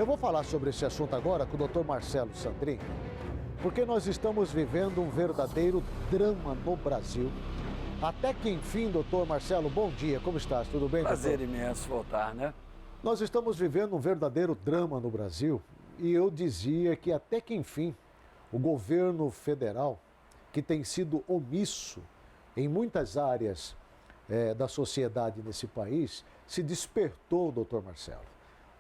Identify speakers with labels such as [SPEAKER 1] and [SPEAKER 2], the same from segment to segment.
[SPEAKER 1] Eu vou falar sobre esse assunto agora com o Dr. Marcelo Sandrin, porque nós estamos vivendo um verdadeiro drama no Brasil. Até que enfim, doutor Marcelo, bom dia, como estás? Tudo bem,
[SPEAKER 2] Prazer
[SPEAKER 1] doutor?
[SPEAKER 2] imenso voltar, né?
[SPEAKER 1] Nós estamos vivendo um verdadeiro drama no Brasil e eu dizia que até que enfim, o governo federal, que tem sido omisso em muitas áreas da sociedade nesse país, se despertou, doutor Marcelo,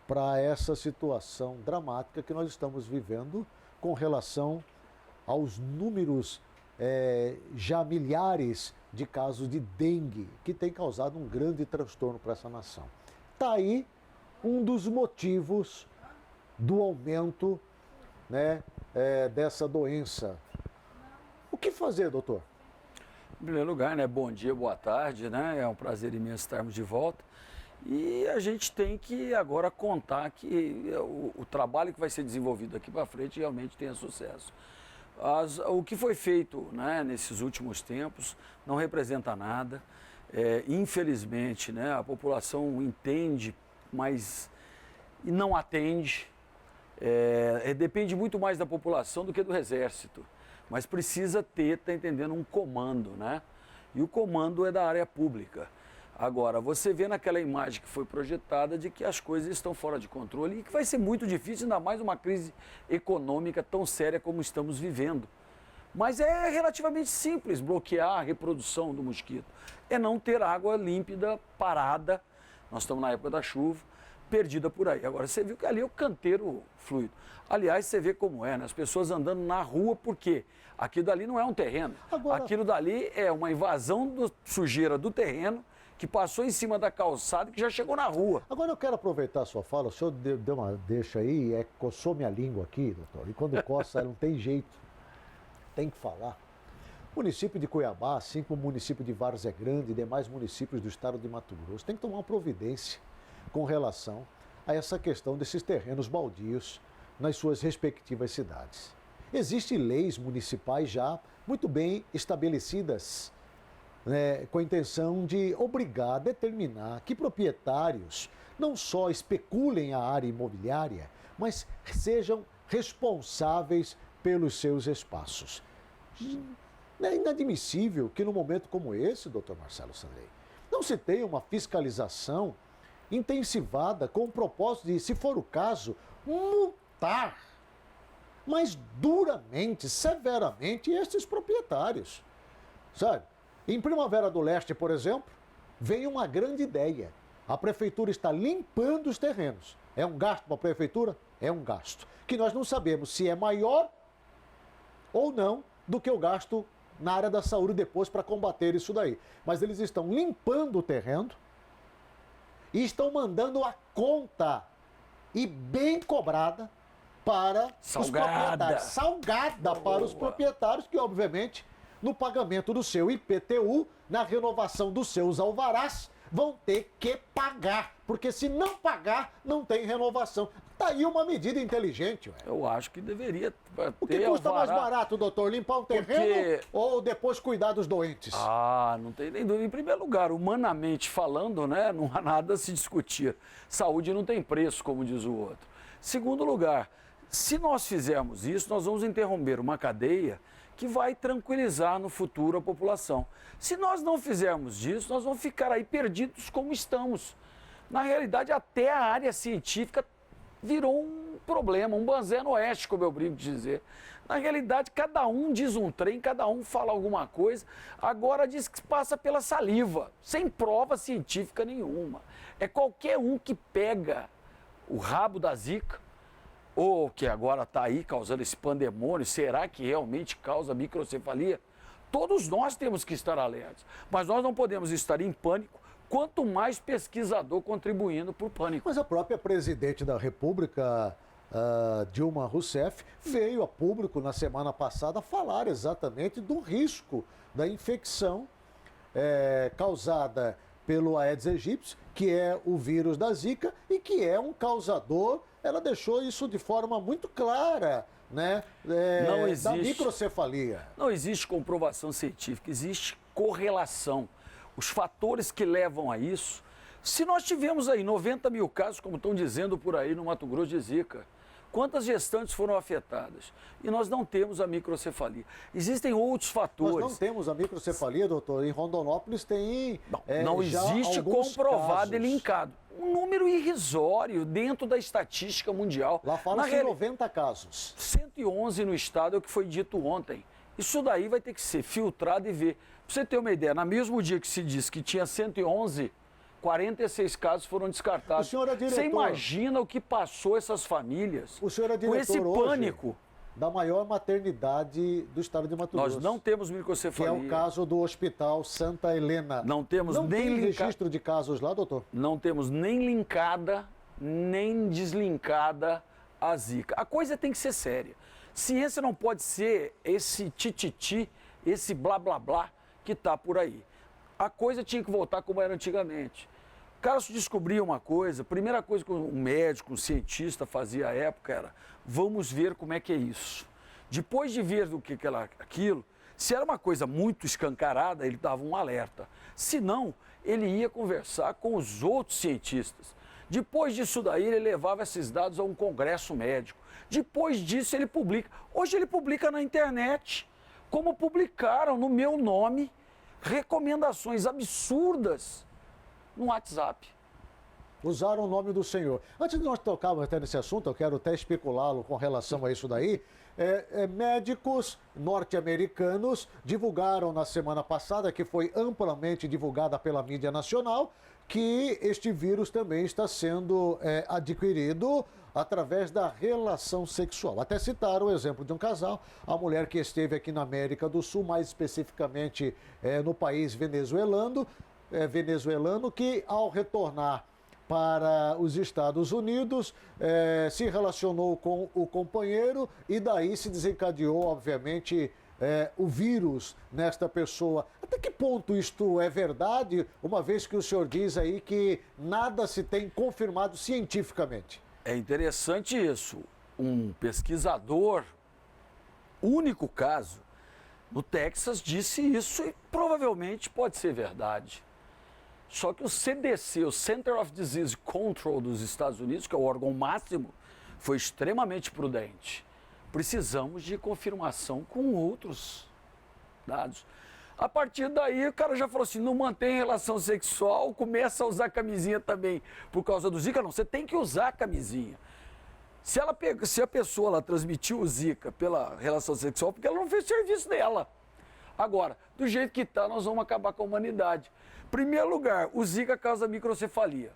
[SPEAKER 1] para essa situação dramática que nós estamos vivendo com relação aos números já milhares de casos de dengue, que tem causado um grande transtorno para essa nação. Está aí um dos motivos do aumento, né, dessa doença. O que fazer, doutor?
[SPEAKER 2] Em primeiro lugar, né? Bom dia, boa tarde, né? É um prazer imenso estarmos de volta. E a gente tem que agora contar que o trabalho que vai ser desenvolvido daqui para frente realmente tenha sucesso. O que foi feito, né, nesses últimos tempos não representa nada. Infelizmente, né, a população entende, mas não atende. Depende muito mais da população do que do exército. Mas precisa ter, tá entendendo, um comando, né? E o comando é da área pública. Agora, você vê naquela imagem que foi projetada de que as coisas estão fora de controle e que vai ser muito difícil, ainda mais uma crise econômica tão séria como estamos vivendo. Mas é relativamente simples bloquear a reprodução do mosquito. É não ter água límpida, parada, nós estamos na época da chuva, perdida por aí. Agora, você viu que ali é o canteiro fluido. Aliás, você vê como é, né? As pessoas andando na rua, por quê? Aquilo dali não é um terreno. Agora... Aquilo dali é uma invasão de sujeira do terreno que passou em cima da calçada e que já chegou na rua.
[SPEAKER 1] Agora eu quero aproveitar a sua fala, o senhor deu uma deixa aí, coçou minha língua aqui, doutor, e quando coça não tem jeito, tem que falar. O município de Cuiabá, assim como o município de Várzea Grande e demais municípios do estado de Mato Grosso, tem que tomar uma providência com relação a essa questão desses terrenos baldios nas suas respectivas cidades. Existem leis municipais já muito bem estabelecidas, né, com a intenção de obrigar, determinar que proprietários não só especulem a área imobiliária, mas sejam responsáveis pelos seus espaços. É inadmissível que num momento como esse, doutor Marcelo Sandrin, não se tenha uma fiscalização intensivada com o propósito de, se for o caso, multar mais duramente, severamente estes proprietários, sabe? Em Primavera do Leste, por exemplo, veio uma grande ideia. A prefeitura está limpando os terrenos. É um gasto para a prefeitura? É um gasto. Que nós não sabemos se é maior ou não do que o gasto na área da saúde depois para combater isso daí. Mas eles estão limpando o terreno e estão mandando a conta, e bem cobrada, para os proprietários. Salgada para os proprietários, que obviamente, no pagamento do seu IPTU, na renovação dos seus alvarás, vão ter que pagar. Porque se não pagar, não tem renovação. Está aí uma medida inteligente. Ué.
[SPEAKER 2] Eu acho que deveria ter.
[SPEAKER 1] O que custa mais barato, doutor? Limpar um terreno ou depois cuidar dos doentes?
[SPEAKER 2] Não tem nem dúvida. Em primeiro lugar, humanamente falando, né, não há nada a se discutir. Saúde não tem preço, como diz o outro. Segundo lugar, se nós fizermos isso, nós vamos interromper uma cadeia que vai tranquilizar no futuro a população. Se nós não fizermos isso, nós vamos ficar aí perdidos como estamos. Na realidade, até a área científica virou um problema, um banzé no oeste, como eu brinco de dizer. Na realidade, cada um diz um trem, cada um fala alguma coisa, agora diz que passa pela saliva, sem prova científica nenhuma. É qualquer um que pega o rabo da zika, ou que agora está aí causando esse pandemônio, será que realmente causa microcefalia? Todos nós temos que estar alertas, mas nós não podemos estar em pânico, quanto mais pesquisador contribuindo para o pânico.
[SPEAKER 1] Mas a própria presidente da República, Dilma Rousseff, veio a público na semana passada falar exatamente do risco da infecção causada pelo Aedes aegypti, que é o vírus da Zika e que é um causador. Ela deixou isso de forma muito clara, né, da microcefalia.
[SPEAKER 2] Não existe comprovação científica, existe correlação. Os fatores que levam a isso Se nós tivemos aí 90 mil casos, como estão dizendo por aí no Mato Grosso de Zika, quantas gestantes foram afetadas? E nós não temos a microcefalia. Existem outros fatores.
[SPEAKER 1] Nós não temos a microcefalia, doutor. Em Rondonópolis tem
[SPEAKER 2] não existe comprovado
[SPEAKER 1] casos.
[SPEAKER 2] e linkado. Um número irrisório dentro da estatística mundial.
[SPEAKER 1] Lá fala-se em 90 casos.
[SPEAKER 2] 111 no estado é o que foi dito ontem. Isso daí vai ter que ser filtrado e ver. Para você ter uma ideia, no mesmo dia que se disse que tinha 111, 46 casos foram descartados.
[SPEAKER 1] O senhor é diretor.
[SPEAKER 2] Você imagina o que passou essas famílias
[SPEAKER 1] O senhor é diretor
[SPEAKER 2] com esse pânico.
[SPEAKER 1] Hoje da maior maternidade do estado de Mato Grosso.
[SPEAKER 2] Nós não temos microcefalia.
[SPEAKER 1] Que é o caso do Hospital Santa Helena.
[SPEAKER 2] Não temos
[SPEAKER 1] não
[SPEAKER 2] nem
[SPEAKER 1] tem registro de casos lá, doutor?
[SPEAKER 2] Não temos nem linkada, nem deslinkada a Zika. A coisa tem que ser séria. Ciência não pode ser esse tititi, esse blá blá blá que está por aí. A coisa tinha que voltar como era antigamente. O cara se descobria uma coisa, a primeira coisa que um médico, um cientista fazia à época era: vamos ver como é que é isso. Depois de ver do que era aquilo, se era uma coisa muito escancarada, ele dava um alerta. Se não, ele ia conversar com os outros cientistas. Depois disso daí, ele levava esses dados a um congresso médico. Depois disso, ele publica. Hoje ele publica na internet, como publicaram no meu nome, recomendações absurdas no WhatsApp.
[SPEAKER 1] Usaram o nome do senhor. Antes de nós tocarmos até nesse assunto, eu quero até especulá-lo com relação a isso daí. Médicos norte-americanos divulgaram na semana passada, que foi amplamente divulgada pela mídia nacional, que este vírus também está sendo adquirido através da relação sexual. Até citaram o exemplo de um casal, a mulher que esteve aqui na América do Sul, mais especificamente no país venezuelano, que ao retornar para os Estados Unidos, se relacionou com o companheiro e daí se desencadeou, obviamente, o vírus nesta pessoa. Até que ponto isto é verdade, uma vez que o senhor diz aí que nada se tem confirmado cientificamente?
[SPEAKER 2] É interessante isso. Um pesquisador, único caso, no Texas, disse isso e provavelmente pode ser verdade. Só que o CDC, o Center of Disease Control dos Estados Unidos, que é o órgão máximo, foi extremamente prudente. Precisamos de confirmação com outros dados. A partir daí, o cara já falou assim, não mantém relação sexual, começa a usar camisinha também por causa do Zika. Não, você tem que usar a camisinha. Se a pessoa ela transmitiu o Zika pela relação sexual, porque ela não fez serviço dela. Agora, do jeito que está, nós vamos acabar com a humanidade. Primeiro lugar, o Zika causa microcefalia.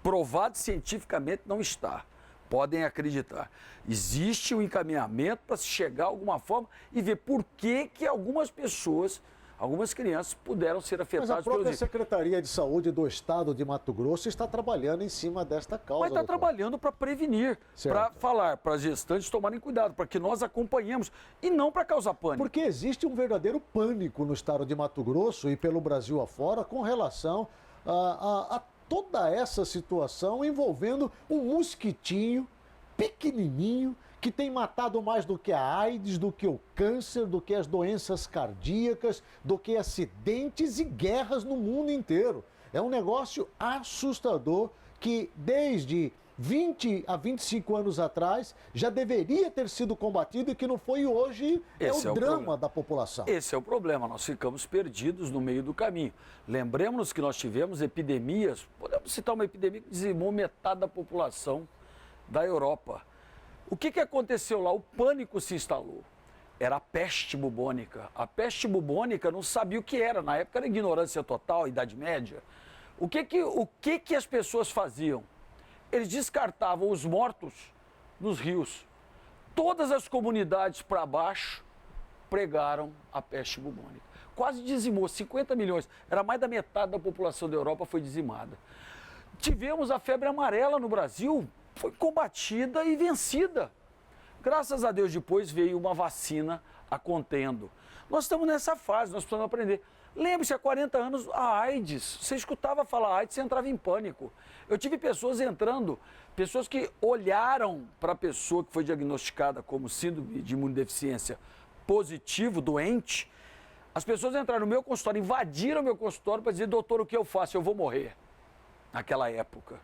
[SPEAKER 2] Provado cientificamente não está. Podem acreditar. Existe um encaminhamento para se chegar a alguma forma e ver por que algumas pessoas, algumas crianças puderam ser afetadas pelo Zika.
[SPEAKER 1] Mas a própria Secretaria de Saúde do Estado de Mato Grosso está trabalhando em cima desta causa.
[SPEAKER 2] Mas está trabalhando para prevenir, para falar para as gestantes tomarem cuidado, para que nós acompanhemos e não para causar pânico.
[SPEAKER 1] Porque existe um verdadeiro pânico no Estado de Mato Grosso e pelo Brasil afora com relação a toda essa situação envolvendo um mosquitinho pequenininho que tem matado mais do que a AIDS, do que o câncer, do que as doenças cardíacas, do que acidentes e guerras no mundo inteiro. É um negócio assustador que desde 20 a 25 anos atrás já deveria ter sido combatido e que não foi hoje.
[SPEAKER 2] Esse
[SPEAKER 1] é o drama da população.
[SPEAKER 2] Esse é o problema, nós ficamos perdidos no meio do caminho. Lembremos que nós tivemos epidemias, podemos citar uma epidemia que dizimou metade da população da Europa. O que aconteceu lá? O pânico se instalou. Era a peste bubônica. A peste bubônica não sabia o que era. Na época era ignorância total, Idade Média. O que as pessoas faziam? Eles descartavam os mortos nos rios. Todas as comunidades para baixo pregaram a peste bubônica. Quase dizimou, 50 milhões. Era mais da metade da população da Europa foi dizimada. Tivemos a febre amarela no Brasil, foi combatida e vencida. Graças a Deus, depois veio uma vacina a contendo. Nós estamos nessa fase, nós precisamos aprender. Lembre-se, há 40 anos, a AIDS, você escutava falar AIDS, você entrava em pânico. Eu tive pessoas entrando, pessoas que olharam para a pessoa que foi diagnosticada como síndrome de imunodeficiência positivo, doente. As pessoas entraram no meu consultório, invadiram o meu consultório para dizer, doutor, o que eu faço? Eu vou morrer. naquela época.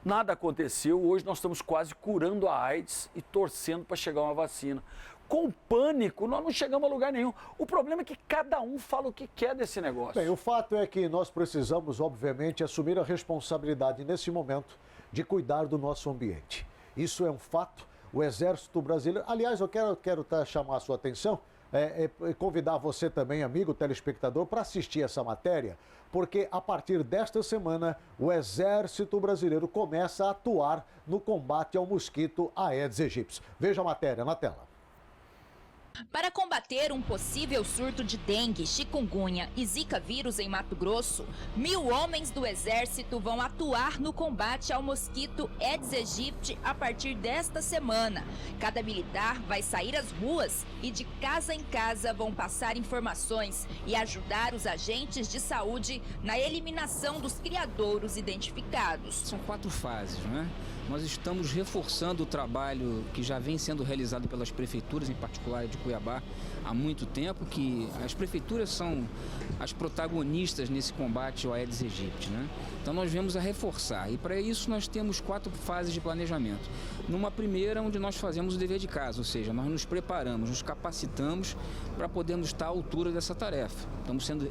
[SPEAKER 2] Nada aconteceu, hoje nós estamos quase curando a AIDS e torcendo para chegar uma vacina. Com pânico, nós não chegamos a lugar nenhum. O problema é que cada um fala o que quer desse negócio.
[SPEAKER 1] Bem, o fato é que nós precisamos, obviamente, assumir a responsabilidade nesse momento de cuidar do nosso ambiente. Isso é um fato. O Exército Brasileiro... Aliás, eu quero chamar a sua atenção, convidar você também, amigo telespectador, para assistir essa matéria, porque a partir desta semana o Exército Brasileiro começa a atuar no combate ao mosquito Aedes aegypti. Veja a matéria na tela.
[SPEAKER 3] Para combater um possível surto de dengue, chikungunya e zika vírus em Mato Grosso, 1.000 homens do Exército vão atuar no combate ao mosquito Aedes aegypti a partir desta semana. Cada militar vai sair às ruas e de casa em casa vão passar informações e ajudar os agentes de saúde na eliminação dos criadouros identificados.
[SPEAKER 4] São 4 fases, né? Nós estamos reforçando o trabalho que já vem sendo realizado pelas prefeituras, em particular de Cuiabá, há muito tempo, que as prefeituras são as protagonistas nesse combate ao Aedes aegypti, né? Então nós viemos a reforçar e para isso nós temos 4 fases de planejamento. Numa primeira, onde nós fazemos o dever de casa, ou seja, nós nos preparamos, nos capacitamos para podermos estar à altura dessa tarefa.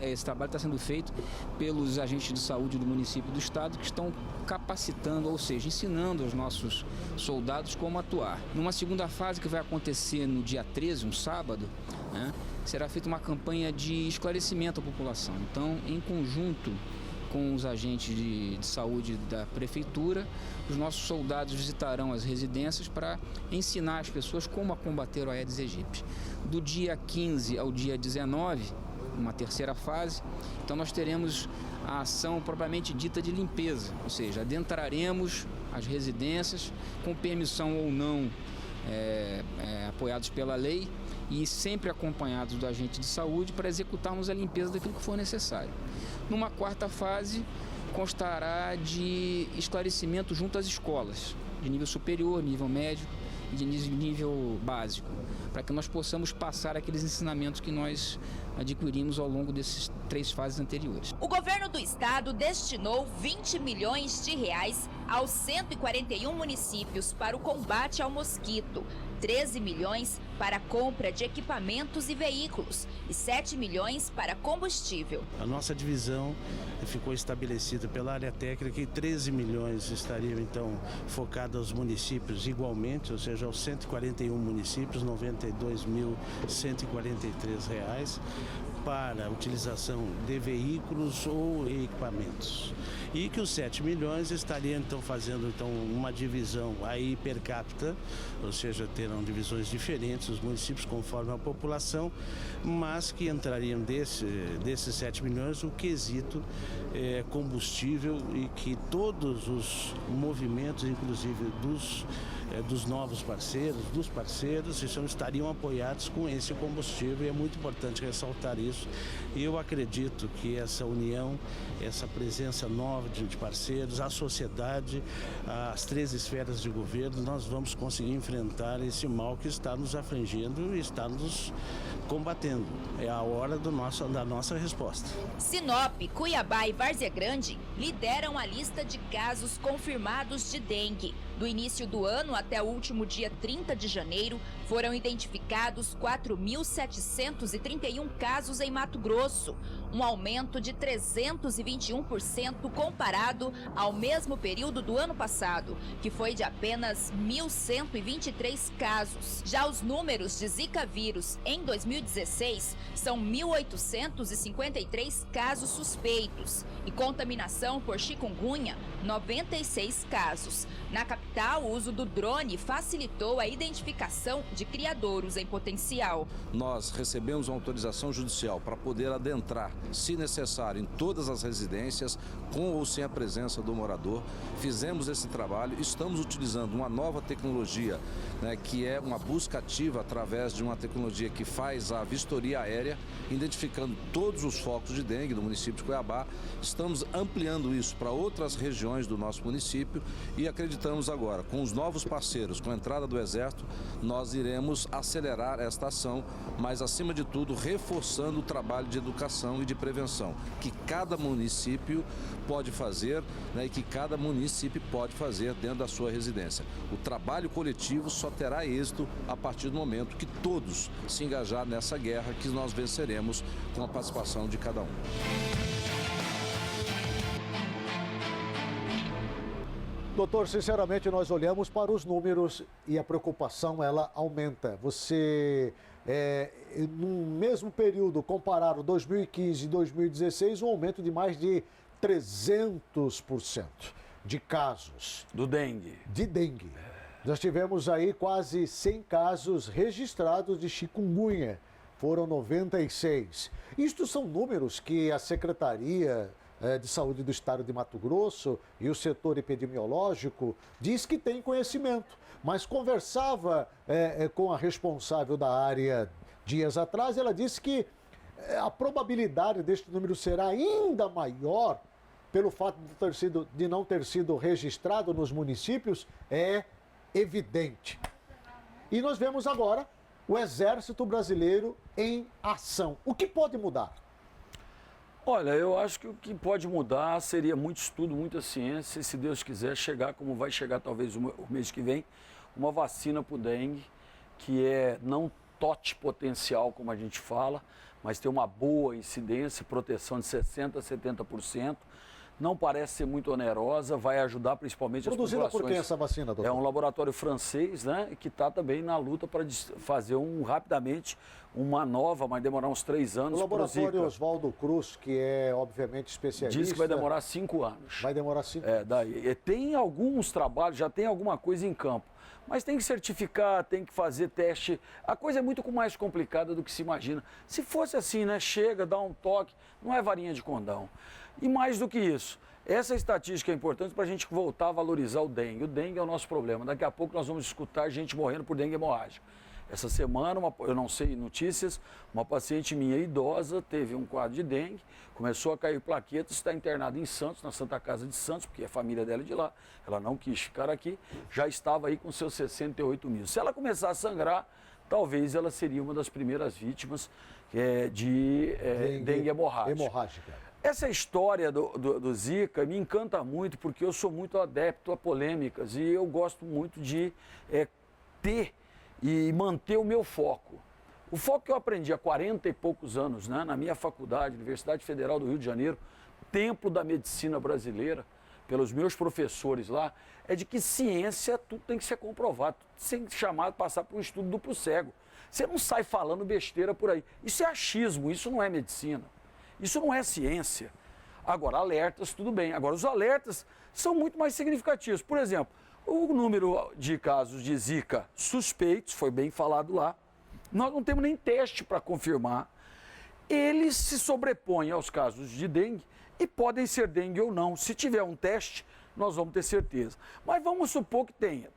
[SPEAKER 4] Esse trabalho está sendo feito pelos agentes de saúde do município e do estado que estão capacitando, ou seja, ensinando aos nossos soldados como atuar. Numa segunda fase que vai acontecer no dia 13, um sábado, né, será feita uma campanha de esclarecimento à população. Então, em conjunto com os agentes de saúde da prefeitura, os nossos soldados visitarão as residências para ensinar as pessoas como a combater o Aedes aegypti. Do dia 15 ao dia 19, uma terceira fase, então nós teremos a ação propriamente dita de limpeza, ou seja, adentraremos as residências com permissão ou não, apoiados pela lei e sempre acompanhados do agente de saúde para executarmos a limpeza daquilo que for necessário. Numa quarta fase, constará de esclarecimento junto às escolas, de nível superior, nível médio e de nível básico, para que nós possamos passar aqueles ensinamentos que nós adquirimos ao longo desses 3 fases anteriores.
[SPEAKER 3] O governo do estado destinou 20 milhões de reais aos 141 municípios para o combate ao mosquito, 13 milhões para a compra de equipamentos e veículos e 7 milhões para combustível.
[SPEAKER 5] A nossa divisão ficou estabelecida pela área técnica e 13 milhões estariam então focados aos municípios igualmente, ou seja, aos 141 municípios, R$ 92.143 para a utilização de veículos ou equipamentos. E que os 7 milhões estariam então fazendo uma divisão aí per capita, ou seja, terão divisões diferentes os municípios conforme a população, mas que entrariam desses 7 milhões o quesito combustível e que todos os movimentos, inclusive dos novos parceiros, dos parceiros, estariam apoiados com esse combustível e é muito importante ressaltar isso. E eu acredito que essa união, essa presença nova de parceiros, a sociedade, as 3 esferas de governo, nós vamos conseguir enfrentar esse mal que está nos afligindo e está nos combatendo. É a hora da nossa resposta.
[SPEAKER 3] Sinop, Cuiabá e Várzea Grande lideram a lista de casos confirmados de dengue. Do início do ano até o último dia 30 de janeiro, foram identificados 4.731 casos em Mato Grosso, um aumento de 321% comparado ao mesmo período do ano passado, que foi de apenas 1.123 casos. Já os números de Zika vírus em 2016 são 1.853 casos suspeitos e contaminação por chikungunya, 96 casos. Na capital, o uso do drone facilitou a identificação de criadouros em potencial.
[SPEAKER 6] Nós recebemos uma autorização judicial para poder adentrar, se necessário, em todas as residências, com ou sem a presença do morador. Fizemos esse trabalho, estamos utilizando uma nova tecnologia, né, que é uma busca ativa através de uma tecnologia que faz a vistoria aérea, identificando todos os focos de dengue do município de Cuiabá. Estamos ampliando isso para outras regiões do nosso município e acreditamos agora, com os novos parceiros, com a entrada do Exército, nós iremos acelerar esta ação, mas acima de tudo reforçando o trabalho de educação e de prevenção, que cada município pode fazer, né, e que cada município pode fazer dentro da sua residência. O trabalho coletivo só terá êxito a partir do momento que todos se engajar nessa guerra que nós venceremos com a participação de cada um.
[SPEAKER 1] Doutor, sinceramente, nós olhamos para os números e a preocupação, ela aumenta. Você, no mesmo período, compararam 2015 e 2016, um aumento de mais de 300% de casos.
[SPEAKER 2] Do dengue.
[SPEAKER 1] De dengue. Nós tivemos aí quase 100 casos registrados de chikungunya. Foram 96. Isto são números que a Secretaria de Saúde do Estado de Mato Grosso e o setor epidemiológico diz que tem conhecimento, mas conversava com a responsável da área dias atrás, ela disse que a probabilidade deste número será ainda maior pelo fato de não ter sido registrado nos municípios, é evidente. E nós vemos agora o Exército Brasileiro em ação. O que pode mudar?
[SPEAKER 2] Olha, eu acho que o que pode mudar seria muito estudo, muita ciência, e se Deus quiser chegar, como vai chegar talvez o mês que vem, uma vacina para o dengue, que é não potencial, como a gente fala, mas tem uma boa incidência, proteção de 60% a 70%. Não parece ser muito onerosa, vai ajudar principalmente as populações.
[SPEAKER 1] Produzida por quem essa vacina, doutor?
[SPEAKER 2] É um laboratório francês, né, que está também na luta para fazer rapidamente uma nova, vai demorar uns 3 anos.
[SPEAKER 1] O laboratório Oswaldo Cruz, que é obviamente especialista...
[SPEAKER 2] Diz que vai demorar 5 anos.
[SPEAKER 1] Vai demorar 5 anos.
[SPEAKER 2] Tem alguns trabalhos, já tem alguma coisa em campo, mas tem que certificar, tem que fazer teste. A coisa é muito mais complicada do que se imagina. Se fosse assim, né, chega, dá um toque, não é varinha de condão. E mais do que isso, essa estatística é importante para a gente voltar a valorizar o dengue. O dengue é o nosso problema. Daqui a pouco nós vamos escutar gente morrendo por dengue hemorrágica. Essa semana, eu não sei notícias, uma paciente minha idosa teve um quadro de dengue, começou a cair plaquetas, está internada em Santos, na Santa Casa de Santos, porque a família dela é de lá, ela não quis ficar aqui, já estava aí com seus 68 mil. Se ela começar a sangrar, talvez ela seria uma das primeiras vítimas de dengue hemorrágica. Essa história do Zika me encanta muito, porque eu sou muito adepto a polêmicas e eu gosto muito de ter e manter o meu foco. O foco que eu aprendi há 40 e poucos anos, né, na minha faculdade, Universidade Federal do Rio de Janeiro, templo da medicina brasileira, pelos meus professores lá, é de que ciência tudo tem que ser comprovado, tudo tem que ser chamado, passar por um estudo duplo cego. Você não sai falando besteira por aí. Isso é achismo, isso não é medicina. Isso não é ciência. Agora, alertas, tudo bem. Agora, os alertas são muito mais significativos. Por exemplo, o número de casos de Zika suspeitos, foi bem falado lá, nós não temos nem teste para confirmar. Eles se sobrepõem aos casos de dengue e podem ser dengue ou não. Se tiver um teste, nós vamos ter certeza. Mas vamos supor que tem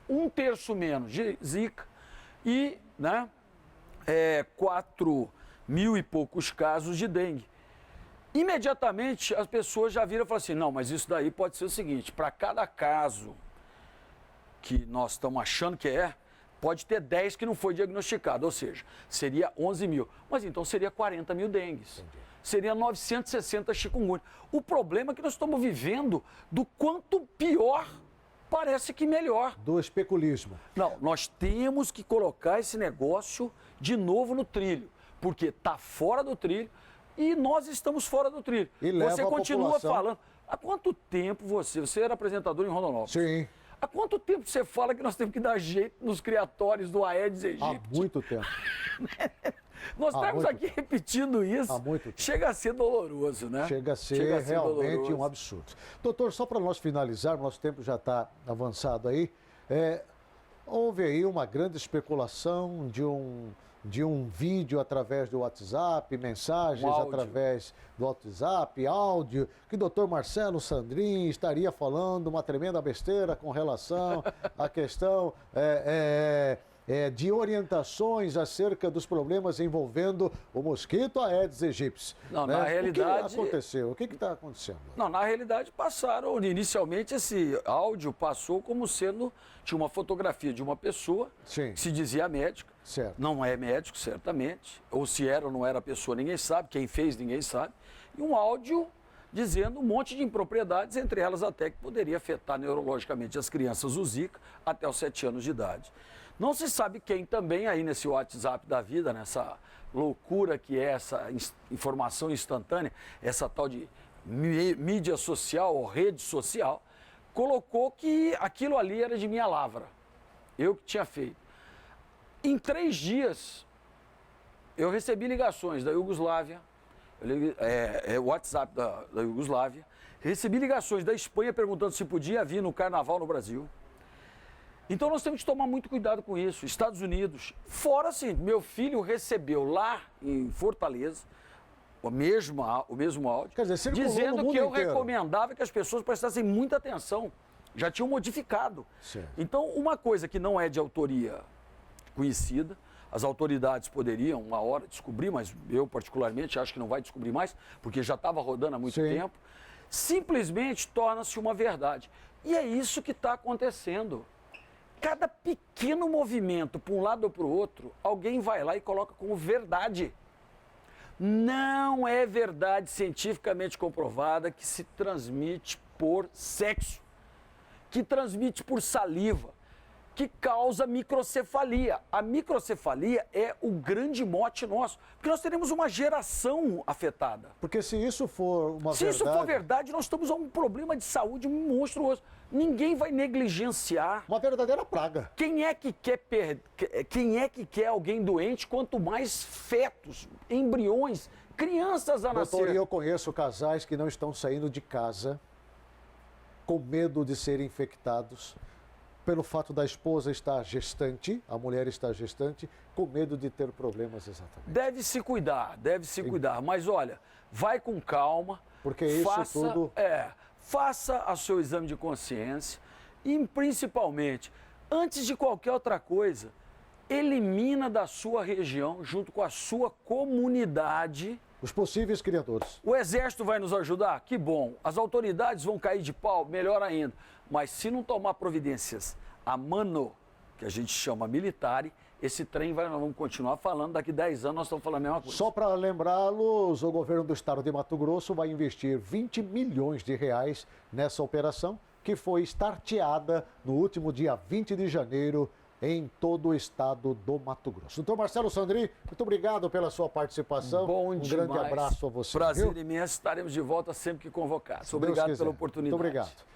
[SPEAKER 2] um terço menos de Zika e 4 mil e poucos casos de dengue. Imediatamente as pessoas já viram e falam assim, não, mas isso daí pode ser o seguinte, para cada caso que nós estamos achando que pode ter 10 que não foi diagnosticado, ou seja, seria 11 mil. Mas então seria 40 mil dengues. Entendi. Seria 960 chikungunya. O problema é que nós estamos vivendo do quanto pior parece que melhor.
[SPEAKER 1] Do especulismo.
[SPEAKER 2] Não, nós temos que colocar esse negócio de novo no trilho, porque está fora do trilho e nós estamos fora do trilho.
[SPEAKER 1] E leva
[SPEAKER 2] você continua falando. Há quanto tempo você era apresentador em Rondonópolis?
[SPEAKER 1] Sim.
[SPEAKER 2] Há quanto tempo você fala que nós temos que dar jeito nos criatórios do Aedes aegypti?
[SPEAKER 1] Há muito tempo.
[SPEAKER 2] Nós estamos aqui repetindo isso.
[SPEAKER 1] Há muito tempo.
[SPEAKER 2] Chega a ser doloroso, né?
[SPEAKER 1] Chega a ser realmente doloroso. Um absurdo. Doutor, só para nós finalizarmos, nosso tempo já está avançado aí. Houve aí uma grande especulação de um vídeo através do WhatsApp, mensagens através do WhatsApp, áudio, que o doutor Marcelo Sandrin estaria falando uma tremenda besteira com relação à questão de orientações acerca dos problemas envolvendo o mosquito Aedes aegypti.
[SPEAKER 2] Não,
[SPEAKER 1] né?
[SPEAKER 2] na realidade...
[SPEAKER 1] O que aconteceu? O que está acontecendo?
[SPEAKER 2] Não, na realidade passaram, inicialmente esse áudio passou como sendo, tinha uma fotografia de uma pessoa,
[SPEAKER 1] Sim.
[SPEAKER 2] que se dizia médica,
[SPEAKER 1] Certo.
[SPEAKER 2] não é médico, certamente, ou se era ou não era a pessoa, ninguém sabe, quem fez, ninguém sabe, e um áudio dizendo um monte de impropriedades, entre elas até que poderia afetar neurologicamente as crianças o Zika até os 7 anos de idade. Não se sabe quem também aí nesse WhatsApp da vida, nessa loucura que é essa informação instantânea, essa tal de mídia social ou rede social, colocou que aquilo ali era de minha lavra. Eu que tinha feito. Em 3 dias, eu recebi ligações da Iugoslávia, o WhatsApp da Iugoslávia, recebi ligações da Espanha perguntando se podia vir no carnaval no Brasil. Então nós temos que tomar muito cuidado com isso. Estados Unidos, fora assim, meu filho recebeu lá em Fortaleza o mesmo áudio,
[SPEAKER 1] Quer dizer, circulou no
[SPEAKER 2] dizendo
[SPEAKER 1] mundo
[SPEAKER 2] que eu
[SPEAKER 1] inteiro.
[SPEAKER 2] recomendava que as pessoas prestassem muita atenção. Já tinham modificado.
[SPEAKER 1] Certo.
[SPEAKER 2] Então, uma coisa que não é de autoria conhecida, as autoridades poderiam, uma hora, descobrir, mas eu particularmente acho que não vai descobrir mais, porque já estava rodando há muito
[SPEAKER 1] Sim.
[SPEAKER 2] tempo, simplesmente torna-se uma verdade. E é isso que está acontecendo. Cada pequeno movimento para um lado ou para o outro, alguém vai lá e coloca como verdade. Não é verdade cientificamente comprovada que se transmite por sexo, que transmite por saliva, que causa microcefalia. A microcefalia é o grande mote nosso, porque nós teremos uma geração afetada.
[SPEAKER 1] Porque se isso for uma
[SPEAKER 2] Se
[SPEAKER 1] verdade...
[SPEAKER 2] isso for verdade, nós estamos a um problema de saúde monstruoso. Ninguém vai negligenciar.
[SPEAKER 1] Uma verdadeira praga.
[SPEAKER 2] Quem é que quer alguém doente, quanto mais fetos, embriões, crianças a
[SPEAKER 1] Doutor,
[SPEAKER 2] nascer?
[SPEAKER 1] eu conheço casais que não estão saindo de casa com medo de serem infectados pelo fato da esposa estar gestante, a mulher estar gestante, com medo de ter problemas exatamente.
[SPEAKER 2] Deve se cuidar. Mas olha, vai com calma.
[SPEAKER 1] Porque isso tudo...
[SPEAKER 2] Faça o seu exame de consciência e, principalmente, antes de qualquer outra coisa, elimina da sua região, junto com a sua comunidade,
[SPEAKER 1] Os possíveis criadores.
[SPEAKER 2] o Exército vai nos ajudar? Que bom. As autoridades vão cair de pau? Melhor ainda. Mas se não tomar providências a mano, que a gente chama militar, esse trem nós vamos continuar falando, daqui 10 anos nós estamos falando a mesma coisa.
[SPEAKER 1] Só para lembrá-los, o governo do estado de Mato Grosso vai investir 20 milhões de reais nessa operação, que foi starteada no último dia 20 de janeiro em todo o estado do Mato Grosso. Doutor Marcelo Sandri, muito obrigado pela sua participação.
[SPEAKER 2] Bom demais.
[SPEAKER 1] Grande abraço a você.
[SPEAKER 2] Prazer
[SPEAKER 1] viu?
[SPEAKER 2] imenso, estaremos de volta sempre que convocados.
[SPEAKER 1] Se Deus
[SPEAKER 2] Obrigado
[SPEAKER 1] quiser.
[SPEAKER 2] pela oportunidade.
[SPEAKER 1] Muito obrigado.